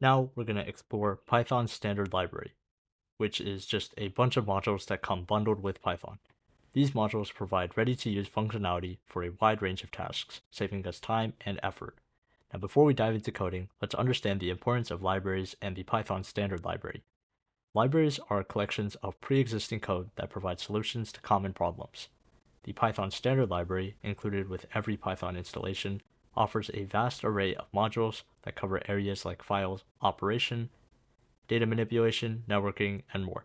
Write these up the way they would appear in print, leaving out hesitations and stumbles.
Now we're going to explore Python's standard library, which is just a bunch of modules that come bundled with Python. These modules provide ready-to-use functionality for a wide range of tasks, saving us time and effort. Now before we dive into coding, let's understand the importance of libraries and the Python standard library. Libraries are collections of pre-existing code that provide solutions to common problems. The Python standard library, included with every Python installation, offers a vast array of modules that cover areas like files, operation, data manipulation, networking, and more.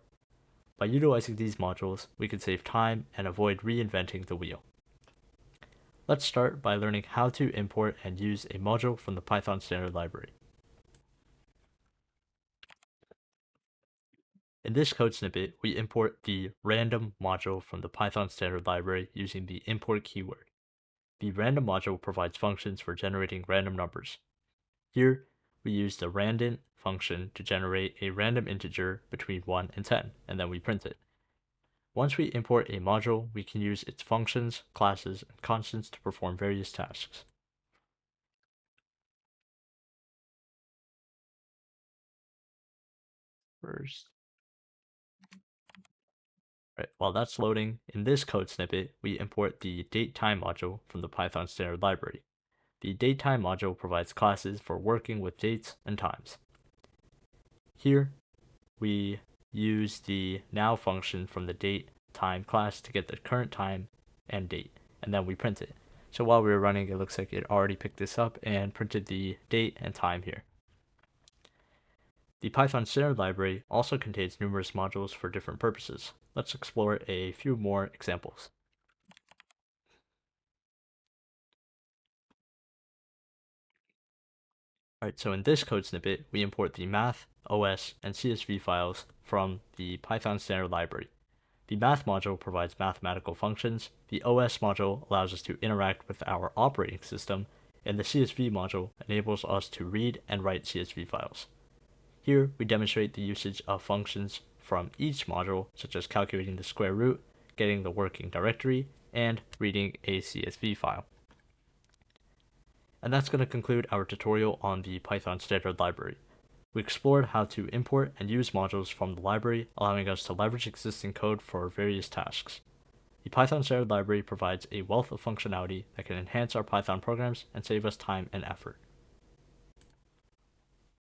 By utilizing these modules, we can save time and avoid reinventing the wheel. Let's start by learning how to import and use a module from the Python standard library. In this code snippet, we import the random module from the Python standard library using the import keyword. The random module provides functions for generating random numbers. Here, we use the randint function to generate a random integer between 1 and 10, and then we print it. Once we import a module, we can use its functions, classes, and constants to perform various tasks. First, while that's loading, in this code snippet, we import the datetime module from the Python standard library. The datetime module provides classes for working with dates and times. Here, we use the now function from the datetime class to get the current time and date, and then we print it. So while we were running, it looks like it already picked this up and printed the date and time here. The Python standard library also contains numerous modules for different purposes. Let's explore a few more examples. Alright, so in this code snippet, we import the math, OS, and CSV files from the Python standard library. The math module provides mathematical functions, the OS module allows us to interact with our operating system, and the CSV module enables us to read and write CSV files. Here, we demonstrate the usage of functions from each module, such as calculating the square root, getting the working directory, and reading a CSV file. And that's going to conclude our tutorial on the Python standard library. We explored how to import and use modules from the library, allowing us to leverage existing code for various tasks. The Python standard library provides a wealth of functionality that can enhance our Python programs and save us time and effort.